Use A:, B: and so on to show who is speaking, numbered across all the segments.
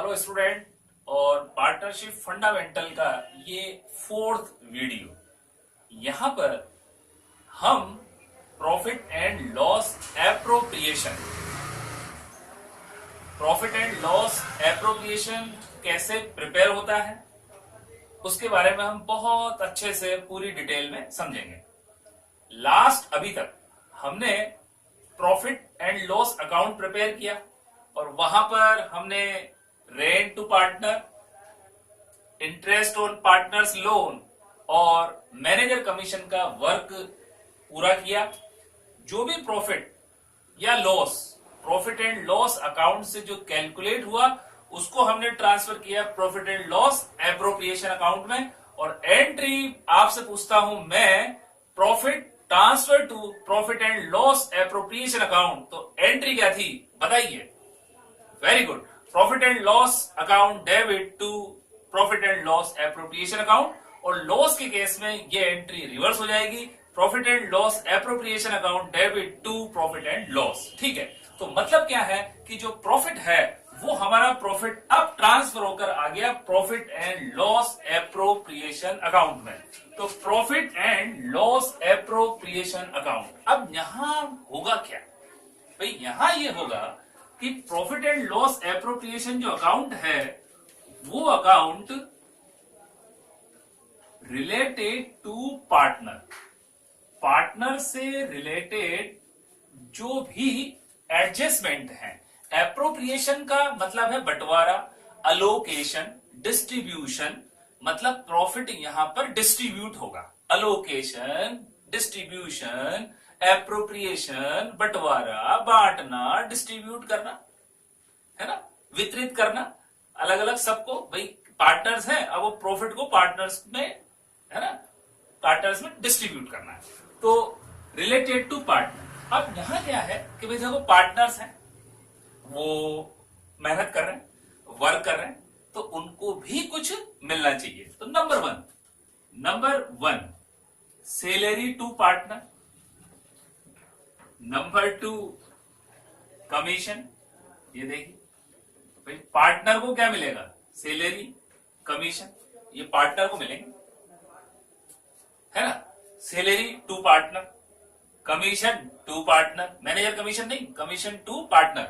A: Hello student. और partnership fundamental का ये फोर्थ वीडियो। यहां पर हम appropriation profit and loss appropriation कैसे प्रिपेयर होता है उसके बारे में हम बहुत अच्छे से पूरी डिटेल में समझेंगे। लास्ट अभी तक हमने profit and loss account prepare किया और वहां पर हमने rent to partner, interest on partners loan और मैनेजर कमीशन का वर्क पूरा किया। जो भी प्रॉफिट या loss profit and loss account से जो कैलकुलेट हुआ उसको हमने ट्रांसफर किया profit and loss appropriation account में। और एंट्री आपसे पूछता हूं मैं, profit transfer to profit and loss appropriation account, तो एंट्री क्या थी बताइए। Very good, profit and loss account debit to profit and loss appropriation account. और लॉस के केस में ये एंट्री रिवर्स हो जाएगी, profit and loss appropriation account debit to profit and loss. ठीक है, तो मतलब क्या है कि जो प्रॉफिट है वो हमारा प्रॉफिट अब ट्रांसफर होकर आ गया profit and loss appropriation account में। तो profit and loss appropriation account अब यहां होगा क्या भाई, यहां ये होगा कि प्रॉफिट एंड लॉस एप्रोप्रिएशन जो अकाउंट है वो अकाउंट रिलेटेड टू पार्टनर से रिलेटेड जो भी एडजस्टमेंट है। एप्रोप्रिएशन का मतलब है बंटवारा, अलोकेशन, डिस्ट्रीब्यूशन, मतलब प्रॉफिट यहां पर डिस्ट्रीब्यूट होगा। अलोकेशन, डिस्ट्रीब्यूशन, एप्रोप्रिएशन, बंटवारा, बांटना, डिस्ट्रीब्यूट करना, है ना, वितरित करना अलग अलग सबको। भाई पार्टनर्स हैं, अब वो प्रॉफिट को पार्टनर्स में, है ना, पार्टनर्स में डिस्ट्रीब्यूट करना है। तो रिलेटेड टू पार्टनर। अब यहां क्या है कि भाई देखो पार्टनर्स हैं, वो मेहनत कर रहे हैं, वर्क कर रहे हैं, तो उनको भी कुछ मिलना चाहिए। तो number one salary to partner, number two commission. ये देखिए भाई पार्टनर को क्या मिलेगा, सैलरी, कमीशन, ये पार्टनर को मिलेंगे, है ना। Salary to partner, commission to partner, manager commission नहीं, commission to partner.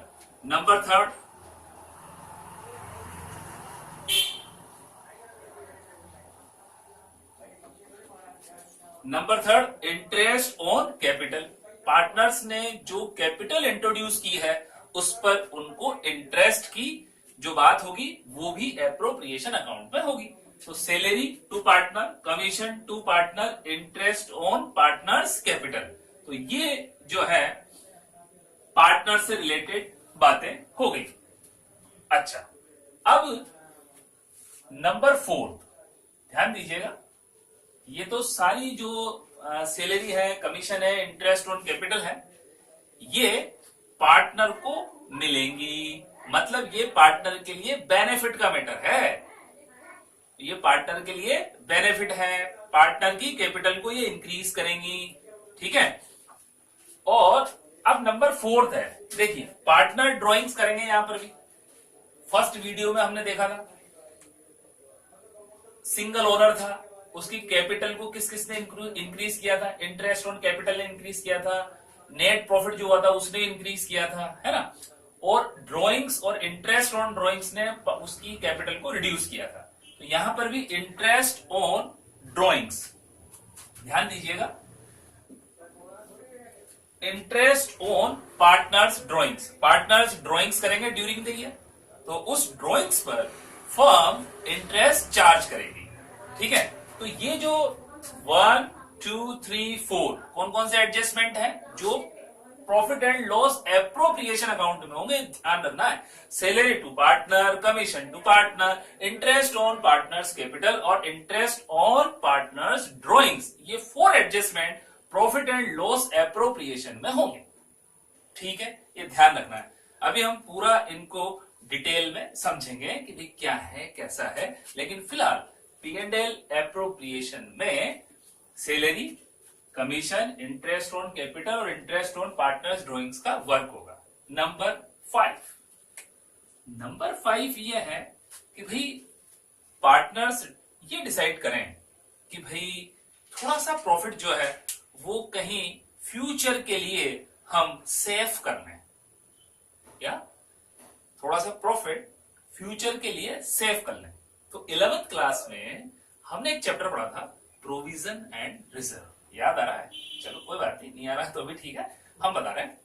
A: Number third interest on capital. Partners ने जो कैपिटल इंट्रोड्यूस की है उस पर उनको इंटरेस्ट की जो बात होगी वो भी एप्रोप्रिएशन अकाउंट में होगी। तो salary to partner, commission to partner, interest on partners capital. तो ये जो है पार्टनर से रिलेटेड बातें हो गई। अच्छा, अब नंबर फोर्थ ध्यान दीजिएगा, ये तो सारी जो सैलरी है, कमीशन है, इंटरेस्ट ऑन कैपिटल है, ये पार्टनर को मिलेंगी। मतलब ये पार्टनर के लिए बेनिफिट का मैटर है, ये पार्टनर के लिए बेनिफिट है, पार्टनर की कैपिटल को ये इंक्रीज करेंगी। ठीक है, और अब नंबर फोर्थ है, देखिए पार्टनर ड्राइंग्स करेंगे। यहां पर भी फर्स्ट वीडियो में हमने देखा था, सिंगल ओनर था, उसकी कैपिटल को किस किसने इंक्रीज किया था, इंटरेस्ट ऑन कैपिटल ने इंक्रीज किया था, नेट प्रॉफिट जो हुआ था उसने इंक्रीज किया था, है ना। और ड्राइंग्स और इंटरेस्ट ऑन ड्राइंग्स ने उसकी कैपिटल को रिड्यूस किया था। तो यहां पर भी इंटरेस्ट ऑन ड्राइंग्स, ध्यान दीजिएगा, इंटरेस्ट ऑन पार्टनर्स ड्राइंग्स करेंगे ड्यूरिंग द ईयर, तो उस ड्राइंग्स पर फर्म इंटरेस्ट चार्ज करेगी। ठीक है, तो ये जो 1, 2, 3, 4 कौन कौन से एडजस्टमेंट है जो profit and loss appropriation account में होंगे, ध्यान रखना है। Salary to partner, commission to partner, interest on partners capital और इंटरेस्ट ऑन पार्टनर्स ड्राइंग्स, ये 4 adjustment profit and loss appropriation में होंगे। ठीक है, ये ध्यान रखना है। अभी हम पूरा इनको डिटेल में समझेंगे कि भाई क्या है कैसा है, लेकिन फिलहाल P&L एप्रोप्रिएशन में salary, commission, interest on capital और इंटरेस्ट ऑन पार्टनर्स ड्राइंग्स का वर्क होगा। नंबर 5 नंबर 5 ये है कि भाई पार्टनर्स ये डिसाइड करें कि भाई थोड़ा सा प्रॉफिट जो है वो कहीं फ्यूचर के लिए हम सेव कर लें, या थोड़ा सा प्रॉफिट फ्यूचर के लिए सेव कर लें। तो 11th क्लास में हमने एक चैप्टर पढ़ा था प्रोविजन एंड रिजर्व, याद आ रहा है? चलो कोई बात नहीं आ रहा तो भी ठीक है, हम बता रहे हैं।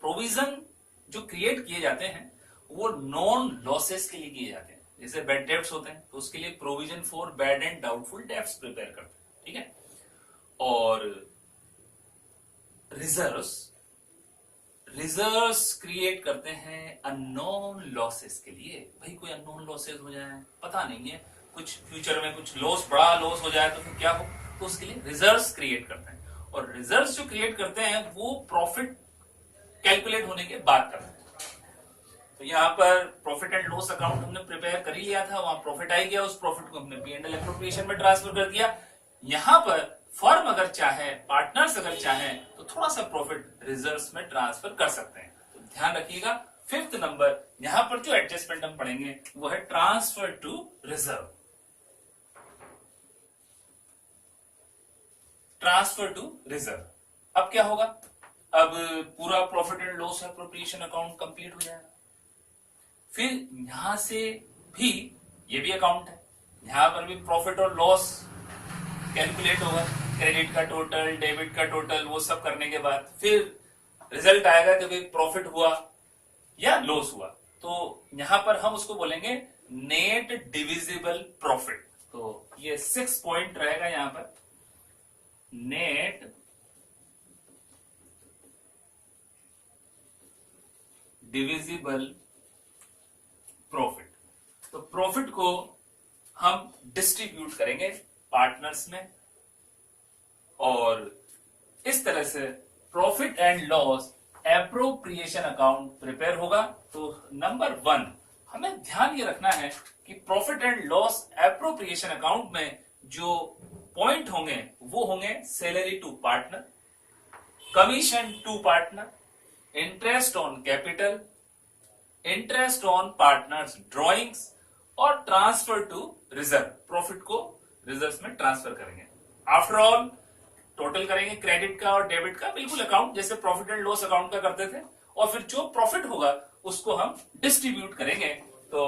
A: प्रोविजन जो क्रिएट किए जाते हैं वो नॉन लॉसेस के लिए किए जाते हैं। जैसे बैड डेब्ट्स होते हैं तो उसके लिए provision for bad and doubtful debts prepare करते हैं, ठीक है। और रिजर्व्स क्रिएट करते हैं अननोन लॉसेस के लिए। भाई कोई अननोन लॉसेस हो जाए, पता नहीं है, कुछ फ्यूचर में कुछ लॉस, बड़ा लॉस हो जाए तो फिर क्या हो, तो उसके लिए रिजर्व्स क्रिएट करते हैं। और रिजर्व्स जो क्रिएट करते हैं वो प्रॉफिट कैलकुलेट होने के बाद करते हैं। तो यहाँ पर प्रॉफिट एंड लॉस अकाउंट हमने प्रिपेयर कर ही लिया था, वहां प्रॉफिट आई गया, उस प्रॉफिट को हमने P&L एप्रोप्रिएशन में ट्रांसफर कर दिया। यहाँ पर फर्म अगर चाहे, पार्टनर्स अगर चाहे तो थोड़ा सा प्रॉफिट रिजर्व्स में ट्रांसफर कर सकते हैं। तो ध्यान रखिएगा 5th नंबर यहाँ पर जो एडजस्टमेंट हम पढ़ेंगे वो है transfer to reserve. Transfer to reserve. अब क्या होगा, अब पूरा profit and loss appropriation account complete हो जाएगा। फिर यहां से भी ये भी अकाउंट है, यहां पर भी प्रॉफिट और लॉस कैलकुलेट होगा, क्रेडिट का टोटल, डेबिट का टोटल, वो सब करने के बाद फिर रिजल्ट आएगा कि भाई प्रॉफिट हुआ या लॉस हुआ। तो यहां पर हम उसको बोलेंगे नेट डिविजिबल प्रॉफिट। तो ये 6 पॉइंट रहेगा यहां पर, नेट डिविजिबल प्रॉफिट। तो प्रॉफिट को हम डिस्ट्रीब्यूट करेंगे पार्टनर्स में, और इस तरह से profit and loss appropriation account prepare होगा। तो नंबर 1 हमें ध्यान ये रखना है कि profit and loss appropriation account में जो पॉइंट होंगे वो होंगे salary to partner, commission to partner, interest on capital, interest on partners drawings, और ट्रांसफर टू रिजर्व। प्रॉफिट को रिजर्व में ट्रांसफर करेंगे। आफ्टर ऑल टोटल करेंगे क्रेडिट का और डेबिट का, बिल्कुल अकाउंट जैसे प्रॉफिट एंड लॉस अकाउंट का करते थे, और फिर जो प्रॉफिट होगा उसको हम डिस्ट्रीब्यूट करेंगे। तो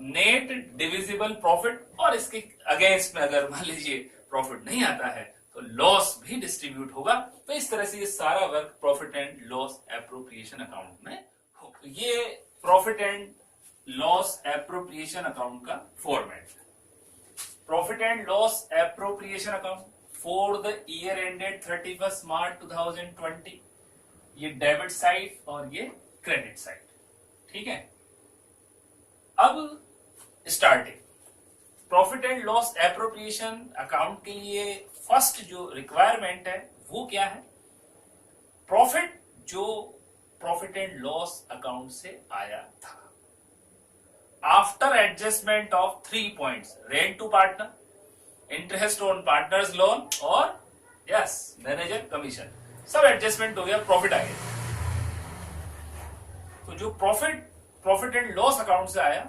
A: नेट डिविजिबल प्रॉफिट, और इसके अगेंस्ट में अगर मान लीजिए प्रॉफिट नहीं आता है तो लॉस भी डिस्ट्रीब्यूट होगा। तो इस तरह से ये सारा work profit and loss appropriation account में होगा। ये profit and loss appropriation account का format. Profit and loss appropriation account for the year ended 31 March 2020, ये डेबिट साइड और ये क्रेडिट साइड, ठीक है। अब starting profit and loss appropriation account के लिए फर्स्ट जो रिक्वायरमेंट है वो क्या है, प्रॉफिट जो प्रॉफिट एंड लॉस अकाउंट से आया था after adjustment of 3 points, rent to partner, interest on partners loan, और यस मैनेजर कमीशन, सब एडजस्टमेंट हो गया, प्रॉफिट आ गया। तो जो प्रॉफिट एंड लॉस अकाउंट से आया,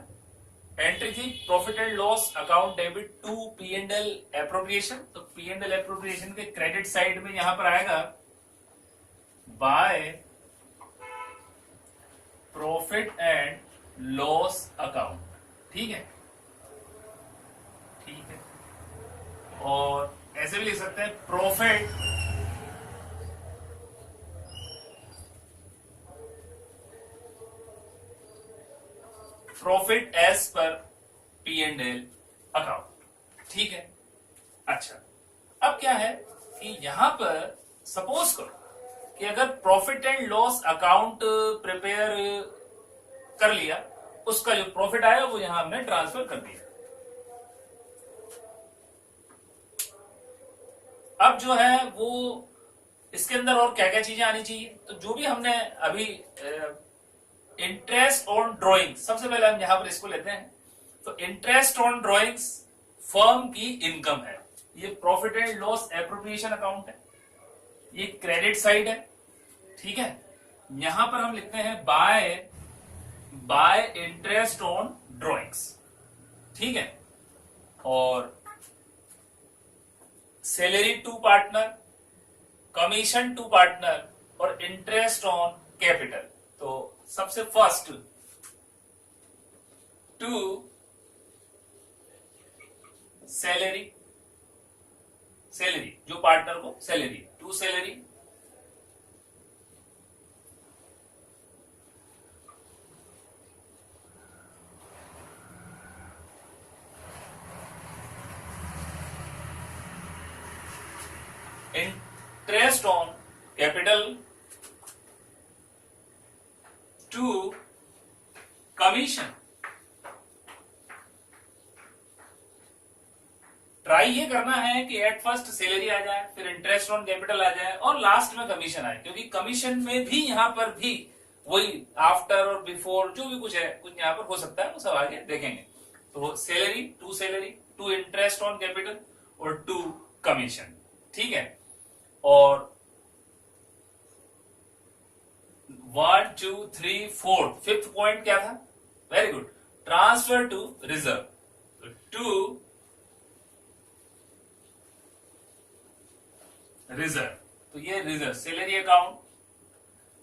A: एंट्री थी profit and loss account debit to P&L appropriation. तो P&L एप्रोप्रिएशन के क्रेडिट साइड में यहां पर आएगा by profit and loss account, ठीक है, ठीक है। और ऐसे भी लिख सकते हैं profit as per P&L account, ठीक है। अच्छा, अब क्या है कि यहां पर सपोज करो कि अगर profit and loss account prepare कर लिया, उसका जो प्रॉफिट आया वो यहां हमने ट्रांसफर कर दिया। अब जो है वो इसके अंदर और क्या क्या चीजें आनी चाहिए, तो जो भी हमने अभी इंटरेस्ट ऑन ड्रॉइंग, सबसे पहले हम यहां पर इसको लेते हैं। तो इंटरेस्ट ऑन ड्रॉइंग्स फर्म की इनकम है, ये profit and loss appropriation account है, ये क्रेडिट साइड है, ठीक है। यहां पर हम लिखते हैं by by interest on drawings, ठीक है। और salary to partner, commission to partner और इंटरेस्ट ऑन कैपिटल। तो सबसे फर्स्ट टू सैलरी, सैलरी जो पार्टनर को salary, to salary, interest on capital, to commission. Try ये करना है कि एट फर्स्ट सैलरी आ जाए, फिर इंटरेस्ट ऑन कैपिटल आ जाए और लास्ट में कमीशन आए, क्योंकि कमीशन में भी यहां पर भी वही आफ्टर और बिफोर जो भी कुछ है, कुछ यहां पर हो सकता है, वो सब आगे देखेंगे। तो salary, to interest on capital और टू कमीशन, ठीक है। और 1 2 3 4 फिफ्थ पॉइंट क्या था? Very good, transfer to reserve, to reserve. तो ये reserve salary account,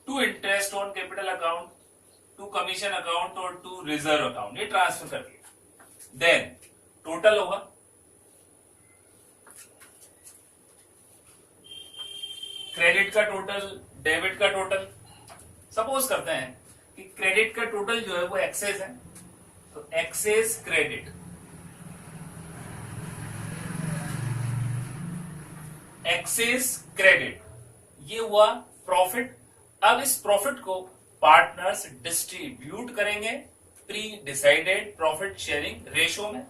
A: to interest on capital account, to commission account और टू रिजर्व अकाउंट, ये ट्रांसफर कर दिया। देन टोटल होगा क्रेडिट का टोटल, डेबिट का टोटल। सपोज करते हैं कि क्रेडिट का टोटल जो है वो एक्सेस है, तो एक्सेस क्रेडिट, एक्सेस क्रेडिट, ये हुआ प्रॉफिट। अब इस प्रॉफिट को पार्टनर्स डिस्ट्रीब्यूट करेंगे pre decided profit sharing ratio में।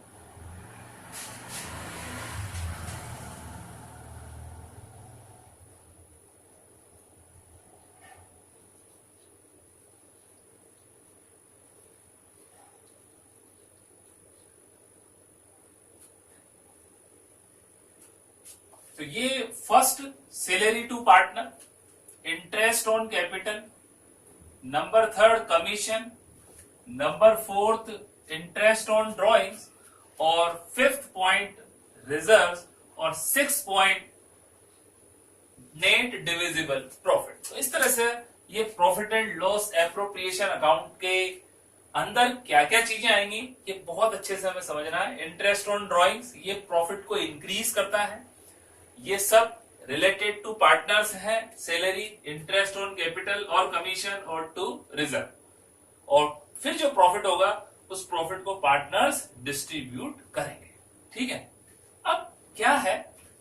A: तो ये first salary to partner, interest on capital, number third commission, number fourth interest on drawings और फिफ्थ पॉइंट रिजर्व्स और six point net divisible profit. तो इस तरह से ये profit and loss appropriation account के अंदर क्या क्या चीजें आएंगी, ये बहुत अच्छे से हमें समझना है। इंटरेस्ट ऑन ड्रॉइंग्स ये प्रॉफिट को इंक्रीज करता है, ये सब रिलेटेड टू पार्टनर्स हैं, सैलरी, इंटरेस्ट ऑन कैपिटल और कमीशन और टू रिजर्व। और फिर जो प्रॉफिट होगा उस प्रॉफिट को पार्टनर्स डिस्ट्रीब्यूट करेंगे, ठीक है। अब क्या है,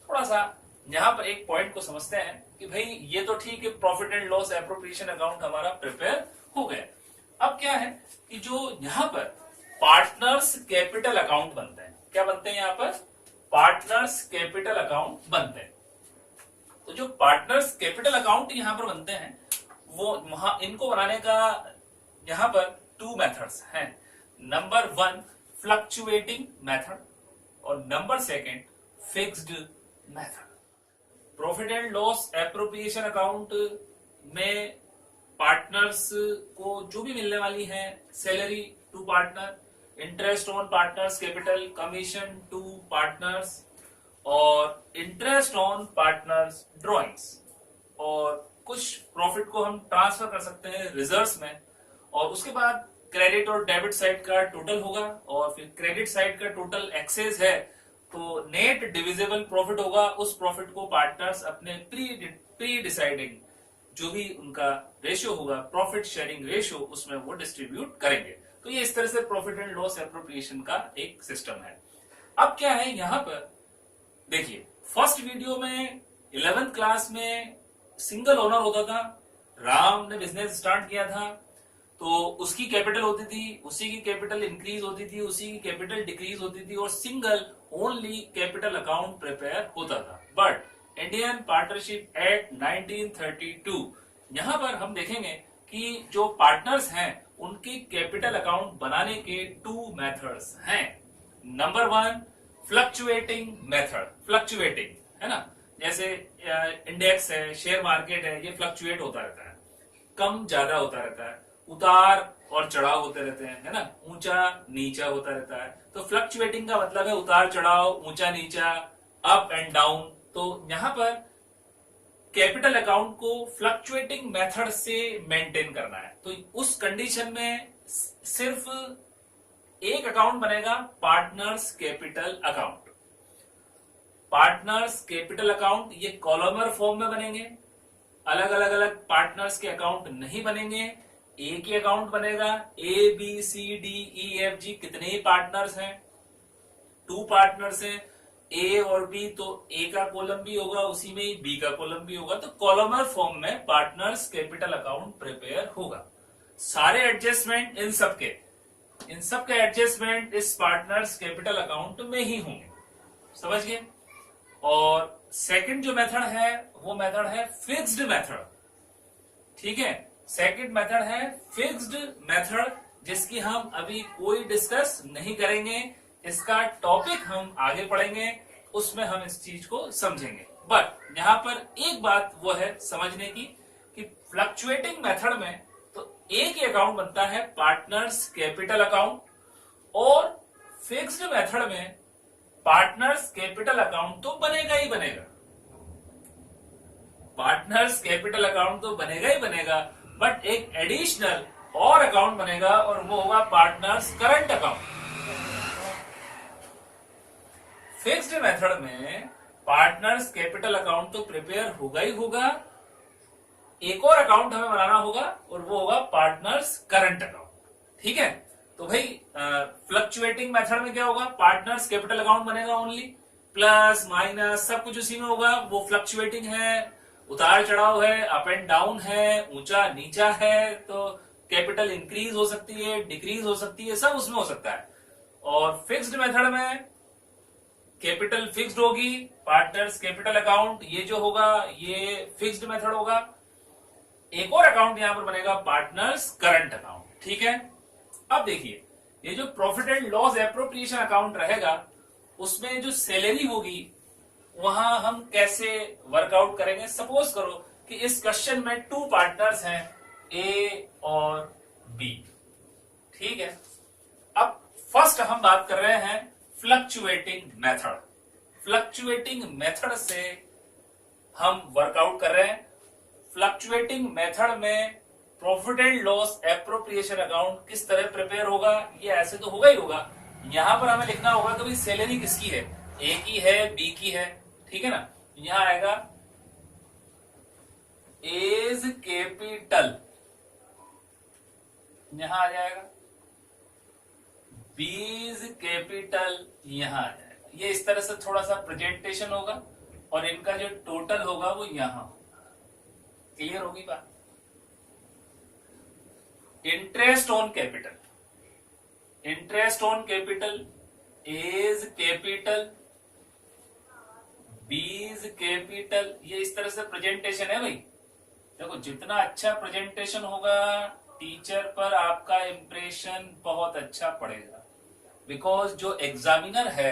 A: थोड़ा सा यहां पर एक पॉइंट को समझते हैं कि भाई ये तो ठीक है, profit and loss appropriation account हमारा प्रिपेयर हो गया। अब क्या है कि जो यहां पर पार्टनर्स कैपिटल अकाउंट बनते हैं, क्या बनते हैं यहां पर? पार्टनर्स कैपिटल अकाउंट बनते हैं। तो जो पार्टनर्स कैपिटल अकाउंट यहां पर बनते हैं, वो वहां इनको बनाने का यहां पर टू मेथड्स हैं। नंबर वन फ्लक्चुएटिंग मेथड और number second fixed method. Profit and loss appropriation account में पार्टनर्स को जो भी मिलने वाली है, salary to partner, interest on partners capital, commission to partners और इंटरेस्ट ऑन पार्टनर्स ड्रॉइंग्स, और कुछ प्रॉफिट को हम ट्रांसफर कर सकते हैं रिजर्व्स में। और उसके बाद क्रेडिट और डेबिट साइड का टोटल होगा, और फिर क्रेडिट साइड का टोटल एक्सेस है तो नेट डिविजिबल प्रॉफिट होगा। उस प्रॉफिट को पार्टनर्स अपने प्री डिसाइडिंग जो भी उनका रेशियो होगा, प्रॉफिट शेयरिंग रेशियो, उसमें वो डिस्ट्रीब्यूट करेंगे। तो ये इस तरह से प्रॉफिट एंड लॉस एप्रोप्रिएशन का एक सिस्टम है। अब क्या है यहां पर देखिए, फर्स्ट वीडियो में 11th क्लास में सिंगल ओनर होता था, राम ने बिजनेस स्टार्ट किया था, तो उसकी कैपिटल होती थी, उसी की कैपिटल इंक्रीज होती थी, उसी की कैपिटल डिक्रीज होती थी और single only capital account prepare होता था। बट इंडियन पार्टनरशिप एक्ट 1932, यहां पर हम देखेंगे कि जो पार्टनर्स हैं उनके कैपिटल अकाउंट बनाने के टू मेथड्स हैं। Number one fluctuating method, fluctuating है ना, जैसे इंडेक्स है, शेयर मार्केट है, ये फ्लक्चुएट होता रहता है, कम ज्यादा होता रहता है, उतार और चढ़ाव होते रहते हैं, है ना, ऊंचा नीचा होता रहता है। तो फ्लक्चुएटिंग का मतलब है उतार चढ़ाव, ऊंचा नीचा, अप एंड डाउन। तो यहां पर कैपिटल अकाउंट को फ्लक्चुएटिंग मेथड से मेंटेन करना है। तो उस कंडीशन में सिर्फ एक अकाउंट बनेगा, partners capital account. Partners capital account ये कॉलमर फॉर्म में बनेंगे, अलग अलग अलग पार्टनर्स के अकाउंट नहीं बनेंगे, एक ही अकाउंट बनेगा। A B C D E F G कितने ही पार्टनर्स हैं, 2 पार्टनर्स हैं, ए और बी, तो ए का कॉलम भी होगा उसी में ही, बी का कॉलम भी होगा। तो कॉलमर फॉर्म में पार्टनर्स कैपिटल अकाउंट प्रिपेयर होगा। सारे एडजस्टमेंट इन सबके एडजस्टमेंट इस पार्टनर्स कैपिटल अकाउंट में ही होंगे, समझ गए। और सेकंड जो मेथड है वो मेथड है फिक्स्ड मेथड, ठीक है। सेकंड मेथड है फिक्स्ड मेथड, जिसकी हम अभी कोई डिस्कस नहीं करेंगे, इसका टॉपिक हम आगे पढ़ेंगे, उसमें हम इस चीज को समझेंगे। बट यहां पर एक बात वो है समझने की कि फ्लक्चुएटिंग मेथड में तो एक ही अकाउंट बनता है, पार्टनर्स कैपिटल अकाउंट, और फिक्स्ड मेथड में पार्टनर्स कैपिटल अकाउंट तो बनेगा ही बनेगा, पार्टनर्स कैपिटल अकाउंट तो बनेगा ही बनेगा, बट एक एडिशनल और अकाउंट बनेगा और वो होगा partners current account. Fixed method में पार्टनर्स कैपिटल अकाउंट तो प्रिपेयर होगा ही होगा, एक और अकाउंट हमें बनाना होगा और वो होगा पार्टनर्स करंट अकाउंट, ठीक है। तो भाई फ्लक्चुएटिंग मेथड में क्या होगा, पार्टनर्स कैपिटल अकाउंट बनेगा ओनली, प्लस माइनस सब कुछ उसी में होगा। वो फ्लक्चुएटिंग है, उतार चढ़ाव है, अप एंड डाउन है, ऊंचा नीचा है, तो कैपिटल इंक्रीज हो सकती है, डिक्रीज हो सकती है, सब उसमें हो सकता है। और फिक्स्ड मेथड में कैपिटल फिक्स्ड होगी, पार्टनर्स कैपिटल अकाउंट ये जो होगा ये फिक्स्ड मेथड होगा। एक और अकाउंट यहां पर बनेगा पार्टनर्स करंट अकाउंट, ठीक है। अब देखिए ये जो profit and loss appropriation account रहेगा उसमें जो सैलरी होगी वहां हम कैसे वर्कआउट करेंगे। सपोज करो कि इस क्वेश्चन में 2 पार्टनर्स हैं, ए और बी, ठीक है। अब फर्स्ट हम बात कर रहे हैं फ्लक्चुएटिंग मेथड। फ्लक्चुएटिंग मेथड से हम वर्कआउट कर रहे हैं। फ्लक्चुएटिंग मेथड में profit and loss appropriation account किस तरह प्रिपेयर होगा, ये ऐसे तो होगा ही होगा। यहां पर हमें लिखना होगा कि भाई सैलरी किसकी है, ए की है, बी की है, ठीक है ना। यहां आएगा एज कैपिटल, यहां आ जाएगा बीज कैपिटल, यहां आ जाएगा। ये इस तरह से थोड़ा सा प्रेजेंटेशन होगा और इनका जो टोटल होगा वो यहां होगा। क्लियर होगी बात। Interest on capital, interest on capital, A's capital, B's capital, ये इस तरह से प्रेजेंटेशन है भाई। देखो जितना अच्छा प्रेजेंटेशन होगा टीचर पर आपका इंप्रेशन बहुत अच्छा पड़ेगा, बिकॉज जो एग्जामिनर है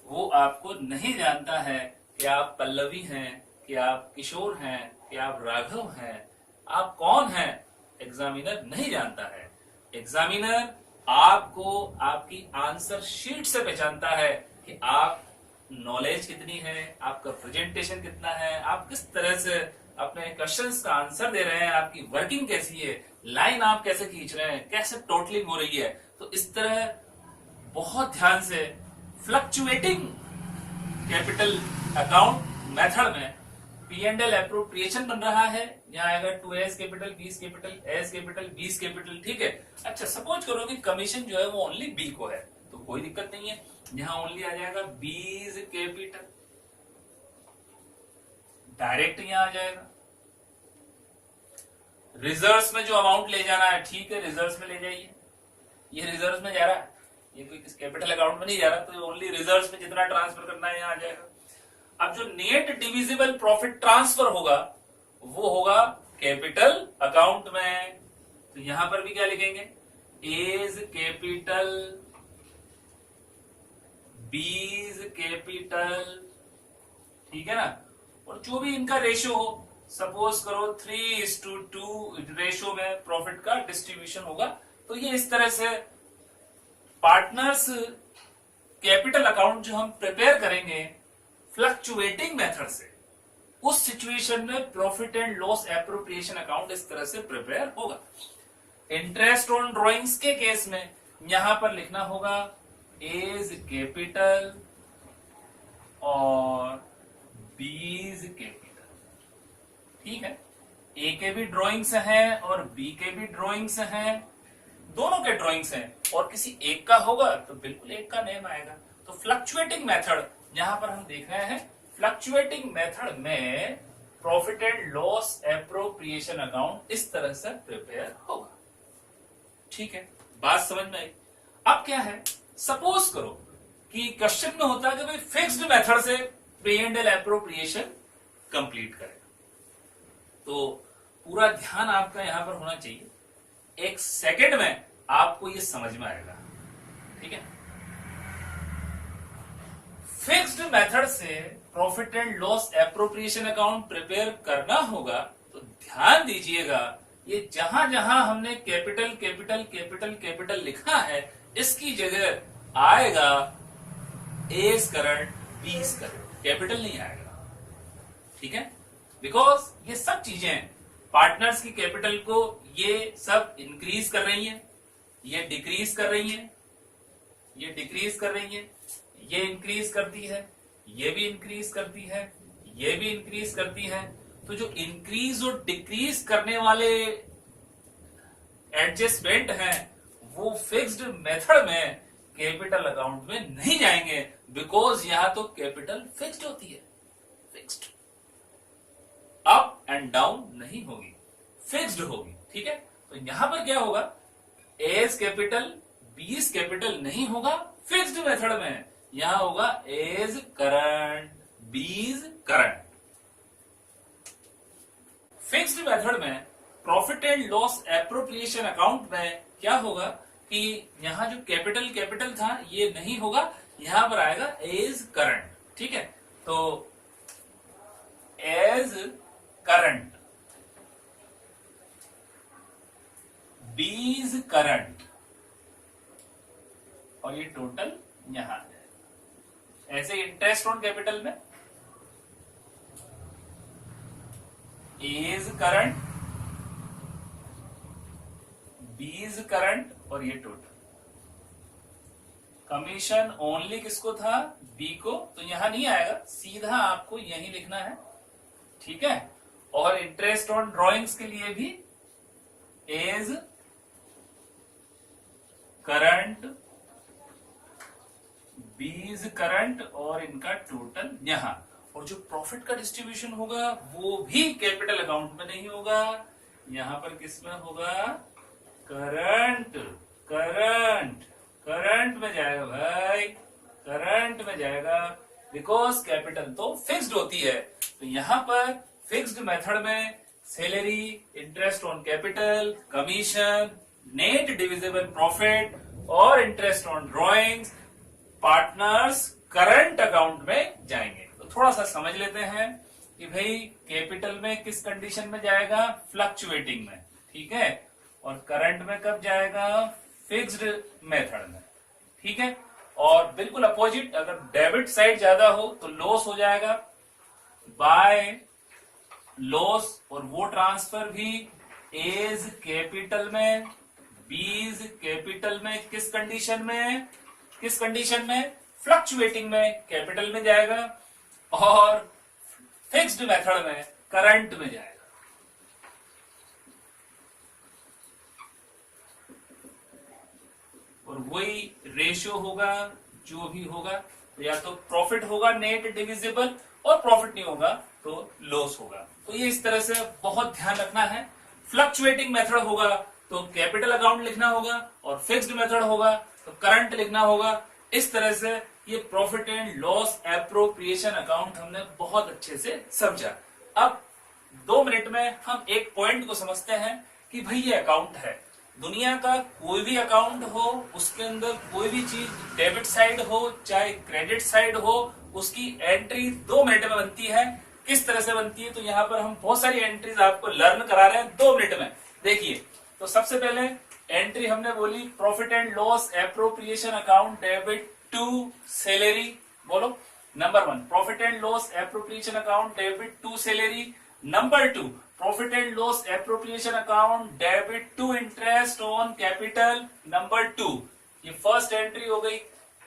A: वो आपको नहीं जानता है कि आप पल्लवी हैं, कि आप किशोर हैं, कि आप राघव हैं, आप कौन हैं, एग्जामिनर नहीं जानता है। एग्जामिनर आपको आपकी आंसर शीट से पहचानता है कि आप नॉलेज कितनी है, आपका प्रेजेंटेशन कितना है, आप किस तरह से अपने क्वेश्चंस का आंसर दे रहे हैं, आपकी वर्किंग कैसी है, लाइन आप कैसे खींच रहे हैं, कैसे टोटलिंग हो रही है। तो इस तरह बहुत ध्यान से फ्लक्चुएटिंग कैपिटल अकाउंट मेथड में पी एंड एल एप्रोप्रिएशन बन रहा है। यहाँ आएगा 2 कैपिटल, बीस कैपिटल, एस कैपिटल, बीस कैपिटल, ठीक है। अच्छा सपोज करो कि कमीशन जो है वो ओनली बी को है, तो कोई दिक्कत नहीं है, यहाँ ओनली आ जाएगा बीस कैपिटल, डायरेक्ट यहाँ आ जाएगा। रिजर्व्स में जो अमाउंट ले जाना है, ठीक है, रिजर्व्स में ले जाइए। ये रिजर्व्स में जा रहा है, ये कोई कैपिटल अकाउंट में नहीं जा रहा, तो ओनली रिजर्व्स में जितना ट्रांसफर करना है यहाँ आ जाएगा। अब जो नेट डिविजिबल प्रॉफिट ट्रांसफर होगा वो होगा कैपिटल अकाउंट में, तो यहां पर भी क्या लिखेंगे, एज कैपिटल, बीज कैपिटल, ठीक है ना। और जो भी इनका रेशियो हो, सपोज करो 3:2 रेशियो में प्रॉफिट का डिस्ट्रीब्यूशन होगा तो ये इस तरह से पार्टनर्स कैपिटल अकाउंट जो हम प्रिपेयर करेंगे फ्लक्चुएटिंग मेथड से, उस सिचुएशन में profit and loss appropriation account इस तरह से प्रिपेयर होगा। इंटरेस्ट ऑन ड्रॉइंग्स के केस में यहां पर लिखना होगा एज कैपिटल और बीज कैपिटल। ठीक है, ए के भी ड्रॉइंग्स हैं और बी के भी ड्रॉइंग्स हैं, दोनों के ड्रॉइंग्स हैं, और किसी एक का होगा तो बिल्कुल एक का नेम आएगा। तो फ्लक्चुएटिंग मेथड यहां पर हम देख रहे हैं, फ्लक्चुएटिंग मेथड में profit and loss appropriation account इस तरह से प्रिपेयर होगा। ठीक है, बात समझ में आई। अब क्या है, सपोज करो कि क्वेश्चन में होता है कि भाई फिक्स्ड मेथड से पे एंड एल एप्रोप्रिएशन कंप्लीट करेगा, तो पूरा ध्यान आपका यहां पर होना चाहिए, एक सेकंड में आपको ये समझ में आएगा। ठीक है, फिक्स्ड मेथड से profit and loss appropriation account prepare करना होगा, तो ध्यान दीजिएगा ये जहां जहां हमने कैपिटल कैपिटल कैपिटल कैपिटल लिखा है, इसकी जगह आएगा एज करंट बीज करंट, कैपिटल नहीं आएगा। ठीक है, बिकॉज ये सब चीजें पार्टनर्स की कैपिटल को ये सब इंक्रीज कर रही हैं, ये डिक्रीज कर रही हैं, ये डिक्रीज कर रही हैं, ये इंक्रीज करती है, ये भी इंक्रीज करती है, ये भी इंक्रीज करती है। तो जो इंक्रीज और डिक्रीज करने वाले एडजस्टमेंट हैं वो फिक्स्ड मेथड में कैपिटल अकाउंट में नहीं जाएंगे, बिकॉज यहां तो कैपिटल फिक्स्ड होती है, फिक्स्ड, अप एंड डाउन नहीं होगी, फिक्स्ड होगी। ठीक है, तो यहां पर क्या होगा, एज कैपिटल बीज कैपिटल नहीं होगा फिक्स्ड मेथड में, यहां होगा एज करंट बीज करंट। फिक्स्ड मेथड में profit and loss appropriation account में क्या होगा कि यहां जो कैपिटल कैपिटल था ये नहीं होगा, यहां पर आएगा एज करंट। ठीक है, तो एज करंट बीज करंट, और ये टोटल यहां है। ऐसे इंटरेस्ट ऑन कैपिटल में एज करंट बीज करंट और ये टोटल। कमीशन ओनली किसको था, बी को, तो यहां नहीं आएगा, सीधा आपको यही लिखना है। ठीक है, और इंटरेस्ट ऑन ड्रॉइंग्स के लिए भी एज करंट बीज करंट और इनका टोटल यहां। और जो प्रॉफिट का डिस्ट्रीब्यूशन होगा वो भी कैपिटल अकाउंट में नहीं होगा, यहां पर किस में होगा, करंट करंट करंट में जाएगा भाई, करंट में जाएगा, बिकॉज कैपिटल तो फिक्स्ड होती है। तो यहां पर फिक्स्ड मेथड में salary, interest on capital, commission, net divisible profit और interest on drawings partners current account में जाएंगे। तो थोड़ा सा समझ लेते हैं कि भाई कैपिटल में किस कंडीशन में जाएगा, फ्लक्चुएटिंग में। ठीक है, और करंट में कब जाएगा, फिक्स्ड मेथड में। ठीक है, और बिल्कुल अपोजिट, अगर डेबिट साइड ज्यादा हो तो लॉस हो जाएगा बाय लॉस, और वो ट्रांसफर भी एज कैपिटल में बीज कैपिटल में, किस कंडीशन में, किस कंडीशन में, फ्लक्चुएटिंग में कैपिटल में जाएगा, और फिक्स्ड मेथड में करंट में जाएगा। और वही रेशियो होगा जो भी होगा, तो या तो प्रॉफिट होगा नेट डिविजिबल, और प्रॉफिट नहीं होगा तो लॉस होगा। तो ये इस तरह से बहुत ध्यान रखना है। फ्लक्चुएटिंग मेथड होगा तो कैपिटल अकाउंट लिखना होगा, और फिक्स्ड मेथड होगा तो करंट लिखना होगा। इस तरह से ये profit and loss appropriation account हमने बहुत अच्छे से समझा। अब 2 मिनट में हम एक पॉइंट को समझते हैं कि भाई ये अकाउंट है, दुनिया का कोई भी अकाउंट हो, उसके अंदर कोई भी चीज डेबिट साइड हो चाहे क्रेडिट साइड हो, उसकी एंट्री 2 मिनट में बनती है। किस तरह से बनती है, तो यहाँ पर हम बहुत सारी एंट्रीज आपको लर्न करा रहे हैं 2 मिनट में। देखिए, तो सबसे पहले एंट्री हमने बोली profit and loss appropriation account debit to salary. बोलो number 1 profit and loss appropriation account debit to salary. Number 2 profit and loss appropriation account debit to interest on capital. Number 2 ये first entry हो गई,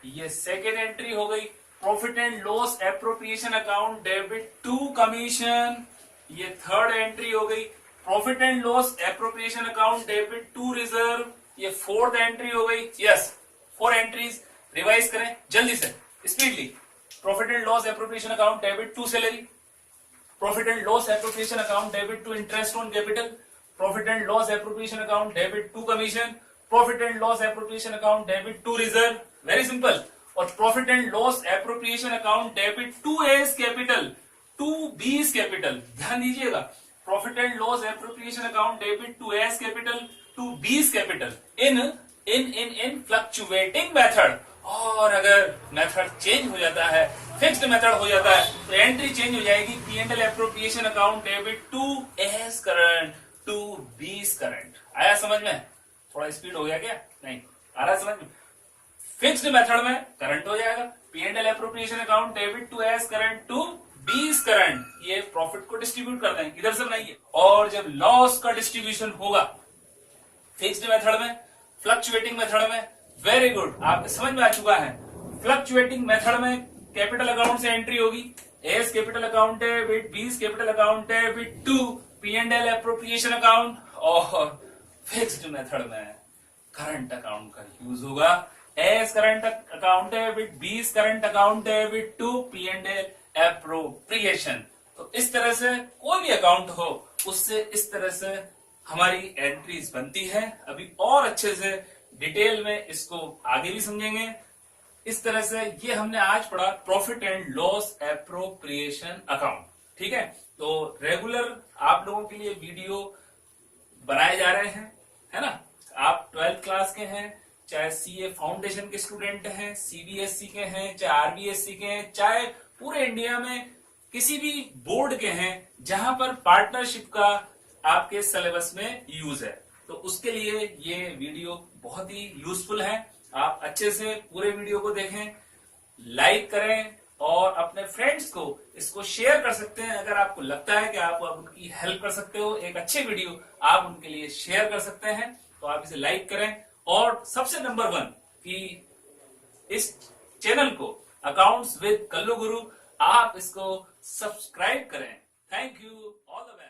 A: ये second entry हो गई। Profit and loss appropriation account debit to commission, ये third entry हो गई। Profit and loss appropriation account debit to reserve, ये फोर्थ एंट्री हो गई। Yes 4 entries. रिवाइज करें जल्दी से speedly. Profit and loss appropriation account debit to salary, profit and loss appropriation account debit to interest on capital, profit and loss appropriation account debit to commission, profit and loss appropriation account debit to reserve. Very simple. और profit and loss appropriation account debit to A's capital, to B's capital. ध्यान दीजिएगा, profit and loss appropriation account debit to A's capital, to B's capital in in in in fluctuating method. और अगर method change हो जाता है, fixed method हो जाता है, तो एंट्री चेंज हो जाएगी। P&L appropriation account debit to A's current, to B's current. आया समझ में? थोड़ा स्पीड हो गया क्या? नहीं आ रहा समझ में? फिक्स्ड मेथड में करंट हो जाएगा। P&L appropriation account debit to A's current to B's current. ये प्रॉफिट को डिस्ट्रीब्यूट करते हैं, इधर से बनाइए। और जब लॉस का डिस्ट्रीब्यूशन होगा फिक्स्ड मेथड में, फ्लक्चुएटिंग मेथड में, वेरी गुड, आपको समझ में आ चुका है। फ्लक्चुएटिंग मेथड में कैपिटल अकाउंट से एंट्री होगी, एस कैपिटल अकाउंट है विद बीस कैपिटल अकाउंट है with two P&L appropriation account. और फिक्स्ड मेथड में करंट अकाउंट का यूज होगा, एस करंट अकाउंट है विद बीस करंट अकाउंट है विद टू P&L एप्रोप्रिएशन। तो इस तरह से कोई भी अकाउंट हो उससे इस तरह से हमारी एंट्रीज बनती है। अभी और अच्छे से डिटेल में इसको आगे भी समझेंगे। इस तरह से ये हमने आज पढ़ा profit and loss appropriation account. ठीक है, तो रेगुलर आप लोगों के लिए वीडियो बनाए जा रहे हैं, है ना। आप 12th क्लास के हैं, चाहे सीए फाउंडेशन के स्टूडेंट हैं, सीबीएसई के हैं, चाहे आरबीएसई के हैं, चाहे पूरे इंडिया में किसी भी बोर्ड के हैं जहां पर पार्टनरशिप का आपके सिलेबस में यूज है, तो उसके लिए ये वीडियो बहुत ही यूजफुल है। आप अच्छे से पूरे वीडियो को देखें, लाइक करें और अपने फ्रेंड्स को इसको शेयर कर सकते हैं। अगर आपको लगता है कि आप उनकी हेल्प कर सकते हो, एक अच्छे वीडियो आप उनके लिए शेयर कर सकते हैं, तो आप इसे लाइक करें। और सबसे नंबर 1 कि इस चैनल को अकाउंट्स विद कल्लू गुरु आप इसको सब्सक्राइब करें। Thank you, all the best.